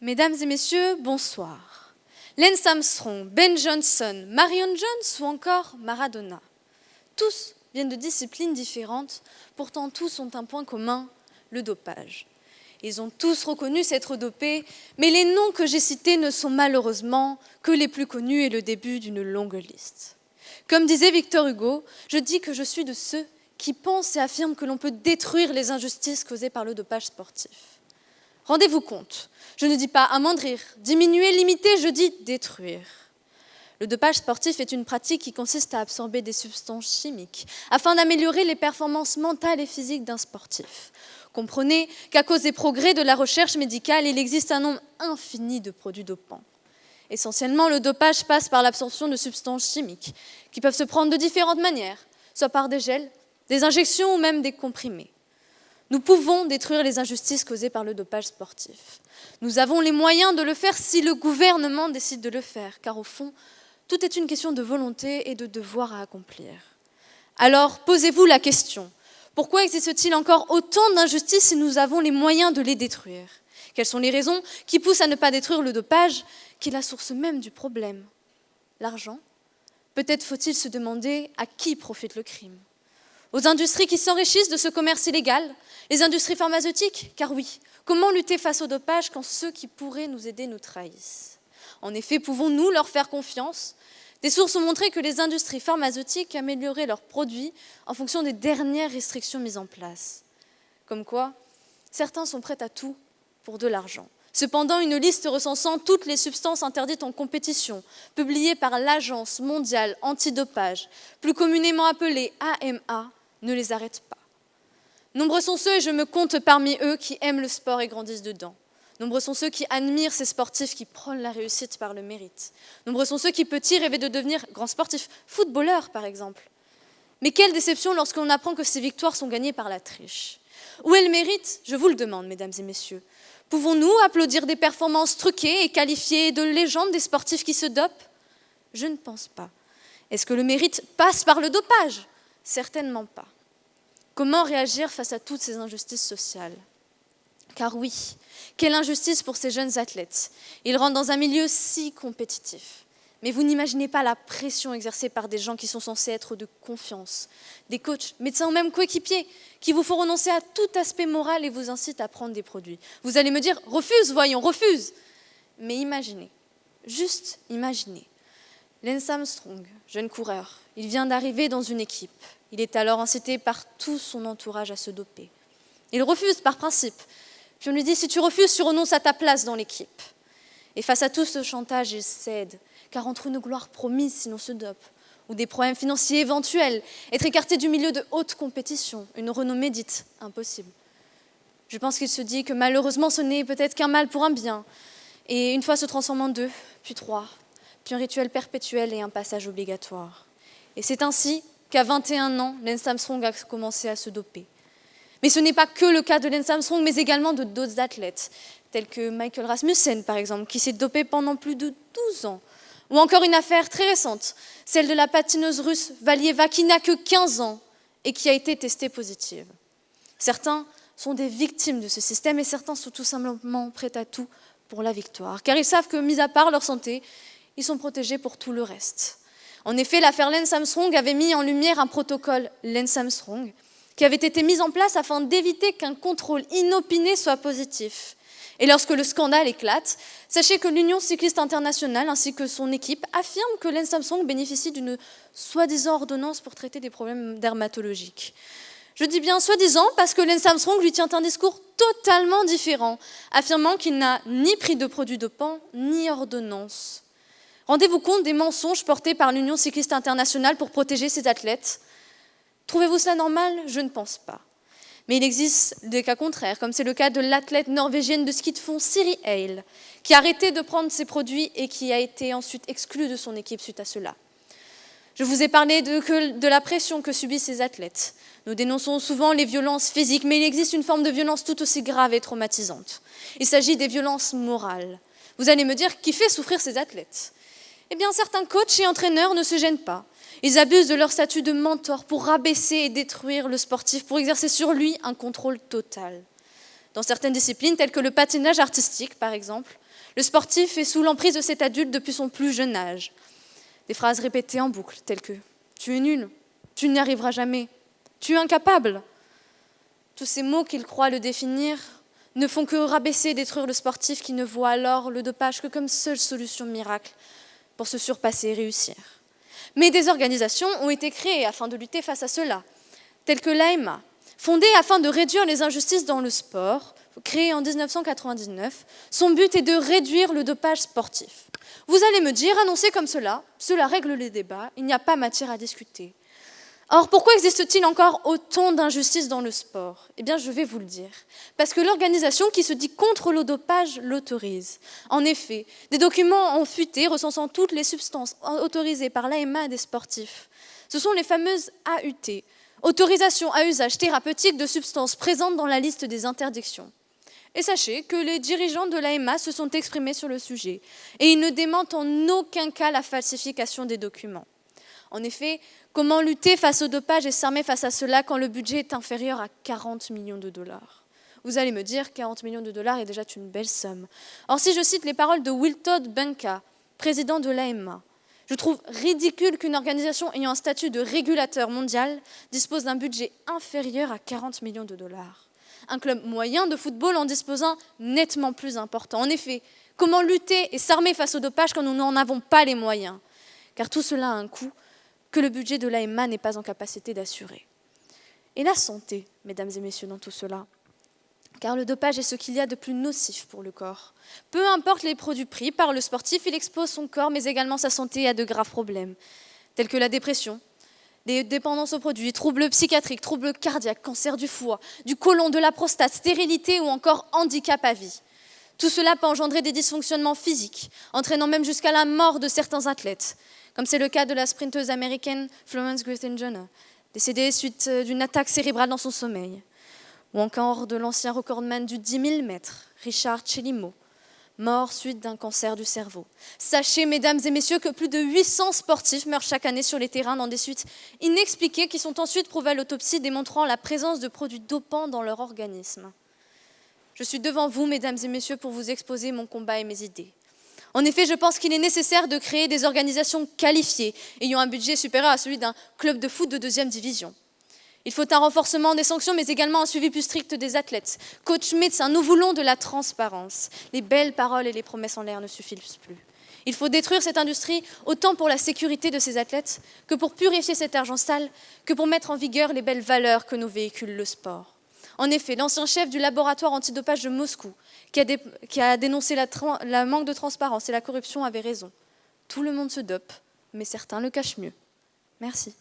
Mesdames et messieurs, bonsoir. Lance Armstrong, Ben Johnson, Marion Jones ou encore Maradona. Tous viennent de disciplines différentes, pourtant tous ont un point commun, le dopage. Ils ont tous reconnu s'être dopés, mais les noms que j'ai cités ne sont malheureusement que les plus connus et le début d'une longue liste. Comme disait Victor Hugo, je dis que je suis de ceux qui pensent et affirment que l'on peut détruire les injustices causées par le dopage sportif. Rendez-vous compte, je ne dis pas amoindrir, diminuer, limiter, je dis détruire. Le dopage sportif est une pratique qui consiste à absorber des substances chimiques afin d'améliorer les performances mentales et physiques d'un sportif. Comprenez qu'à cause des progrès de la recherche médicale, il existe un nombre infini de produits dopants. Essentiellement, le dopage passe par l'absorption de substances chimiques qui peuvent se prendre de différentes manières, soit par des gels, des injections ou même des comprimés. Nous pouvons détruire les injustices causées par le dopage sportif. Nous avons les moyens de le faire si le gouvernement décide de le faire, car au fond, tout est une question de volonté et de devoir à accomplir. Alors, posez-vous la question, pourquoi existe-t-il encore autant d'injustices si nous avons les moyens de les détruire ? Quelles sont les raisons qui poussent à ne pas détruire le dopage, qui est la source même du problème ? L'argent ? Peut-être faut-il se demander à qui profite le crime ? Aux industries qui s'enrichissent de ce commerce illégal, les industries pharmaceutiques, car oui, comment lutter face au dopage quand ceux qui pourraient nous aider nous trahissent ? En effet, pouvons-nous leur faire confiance ? Des sources ont montré que les industries pharmaceutiques amélioraient leurs produits en fonction des dernières restrictions mises en place. Comme quoi, certains sont prêts à tout pour de l'argent. Cependant, une liste recensant toutes les substances interdites en compétition, publiée par l'Agence mondiale antidopage, plus communément appelée AMA, ne les arrête pas. Nombreux sont ceux, et je me compte parmi eux, qui aiment le sport et grandissent dedans. Nombreux sont ceux qui admirent ces sportifs qui prônent la réussite par le mérite. Nombreux sont ceux qui, petits, rêvaient de devenir grands sportifs, footballeurs par exemple. Mais quelle déception lorsqu'on apprend que ces victoires sont gagnées par la triche. Où est le mérite ? Je vous le demande, mesdames et messieurs. Pouvons-nous applaudir des performances truquées et qualifier de légende des sportifs qui se dopent ? Je ne pense pas. Est-ce que le mérite passe par le dopage ? Certainement pas. Comment réagir face à toutes ces injustices sociales ? Car oui, quelle injustice pour ces jeunes athlètes. Ils rentrent dans un milieu si compétitif. Mais vous n'imaginez pas la pression exercée par des gens qui sont censés être de confiance, des coachs, médecins ou même coéquipiers, qui vous font renoncer à tout aspect moral et vous incitent à prendre des produits. Vous allez me dire, refuse, voyons, refuse. Mais imaginez, juste imaginez. Lance Armstrong, jeune coureur, il vient d'arriver dans une équipe. Il est alors incité par tout son entourage à se doper. Il refuse par principe. Puis on lui dit, si tu refuses, tu renonces à ta place dans l'équipe. Et face à tout ce chantage, il cède, car entre une gloire promise si l'on se dope, ou des problèmes financiers éventuels, être écarté du milieu de haute compétition, une renommée dite impossible. Je pense qu'il se dit que malheureusement ce n'est peut-être qu'un mal pour un bien, et une fois se transforme en deux, puis trois, puis un rituel perpétuel et un passage obligatoire. Et c'est ainsi qu'à 21 ans, Lance Armstrong a commencé à se doper. Mais ce n'est pas que le cas de Lance Armstrong, mais également de d'autres athlètes, tels que Michael Rasmussen, par exemple, qui s'est dopé pendant plus de 12 ans. Ou encore une affaire très récente, celle de la patineuse russe Valieva, qui n'a que 15 ans et qui a été testée positive. Certains sont des victimes de ce système et certains sont tout simplement prêts à tout pour la victoire, car ils savent que, mis à part leur santé, ils sont protégés pour tout le reste. En effet, l'affaire Lance Armstrong avait mis en lumière un protocole Lance Armstrong qui avait été mis en place afin d'éviter qu'un contrôle inopiné soit positif. Et lorsque le scandale éclate, sachez que l'Union cycliste internationale ainsi que son équipe affirment que Lance Armstrong bénéficie d'une soi-disant ordonnance pour traiter des problèmes dermatologiques. Je dis bien soi-disant parce que Lance Armstrong lui tient un discours totalement différent, affirmant qu'il n'a ni pris de produits dopants, ni ordonnance. Rendez-vous compte des mensonges portés par l'Union cycliste internationale pour protéger ses athlètes ? Trouvez-vous cela normal ? Je ne pense pas. Mais il existe des cas contraires, comme c'est le cas de l'athlète norvégienne de ski de fond Siri Hale, qui a arrêté de prendre ses produits et qui a été ensuite exclue de son équipe suite à cela. Je vous ai parlé de la pression que subissent ces athlètes. Nous dénonçons souvent les violences physiques, mais il existe une forme de violence tout aussi grave et traumatisante. Il s'agit des violences morales. Vous allez me dire, qui fait souffrir ces athlètes ? Eh bien, certains coachs et entraîneurs ne se gênent pas. Ils abusent de leur statut de mentor pour rabaisser et détruire le sportif, pour exercer sur lui un contrôle total. Dans certaines disciplines, telles que le patinage artistique, par exemple, Le sportif est sous l'emprise de cet adulte depuis son plus jeune âge. Des phrases répétées en boucle, telles que « tu es nul »,« tu n'y arriveras jamais »,« tu es incapable ». Tous ces mots qu'il croit le définir ne font que rabaisser et détruire le sportif qui ne voit alors le dopage que comme seule solution miracle pour se surpasser et réussir. Mais des organisations ont été créées afin de lutter face à cela, telles que l'AEMA, fondée afin de réduire les injustices dans le sport, créée en 1999. Son but est de réduire le dopage sportif. Vous allez me dire, annoncé comme cela règle les débats, il n'y a pas matière à discuter. Or, pourquoi existe-t-il encore autant d'injustices dans le sport ? Eh bien, je vais vous le dire. Parce que l'organisation qui se dit contre le dopage l'autorise. En effet, des documents ont fuité recensant toutes les substances autorisées par l'AEMA des sportifs. Ce sont les fameuses AUT, autorisation à usage thérapeutique de substances présentes dans la liste des interdictions. Et sachez que les dirigeants de l'AEMA se sont exprimés sur le sujet et ils ne démentent en aucun cas la falsification des documents. En effet, comment lutter face au dopage et s'armer face à cela quand le budget est inférieur à 40 millions de dollars ? Vous allez me dire, 40 millions de dollars est déjà une belle somme. Or, si je cite les paroles de Wiltord Benka, président de l'AEMA, je trouve ridicule qu'une organisation ayant un statut de régulateur mondial dispose d'un budget inférieur à 40 millions de dollars. Un club moyen de football en disposant nettement plus important. En effet, comment lutter et s'armer face au dopage quand nous n'en avons pas les moyens ? Car tout cela a un coût que le budget de l'AEMA n'est pas en capacité d'assurer. Et la santé, mesdames et messieurs, dans tout cela. Car le dopage est ce qu'il y a de plus nocif pour le corps. Peu importe les produits pris par le sportif, il expose son corps, mais également sa santé à de graves problèmes, tels que la dépression, des dépendances aux produits, troubles psychiatriques, troubles cardiaques, cancer du foie, du côlon, de la prostate, stérilité ou encore handicap à vie. Tout cela peut engendrer des dysfonctionnements physiques, entraînant même jusqu'à la mort de certains athlètes, comme c'est le cas de la sprinteuse américaine Florence Griffin-Joyner, décédée suite d'une attaque cérébrale dans son sommeil, ou encore de l'ancien recordman du 10 000 mètres, Richard Chelimo, mort suite d'un cancer du cerveau. Sachez, mesdames et messieurs, que plus de 800 sportifs meurent chaque année sur les terrains dans des suites inexpliquées qui sont ensuite prouvées à l'autopsie, démontrant la présence de produits dopants dans leur organisme. Je suis devant vous, mesdames et messieurs, pour vous exposer mon combat et mes idées. En effet, je pense qu'il est nécessaire de créer des organisations qualifiées, ayant un budget supérieur à celui d'un club de foot de 2e division. Il faut un renforcement des sanctions, mais également un suivi plus strict des athlètes. Coach, médecin, nous voulons de la transparence. Les belles paroles et les promesses en l'air ne suffisent plus. Il faut détruire cette industrie autant pour la sécurité de ces athlètes que pour purifier cet argent sale, que pour mettre en vigueur les belles valeurs que nous véhicule le sport. En effet, l'ancien chef du laboratoire antidopage de Moscou, qui a dénoncé la manque de transparence et la corruption, avait raison. Tout le monde se dope, mais certains le cachent mieux. Merci.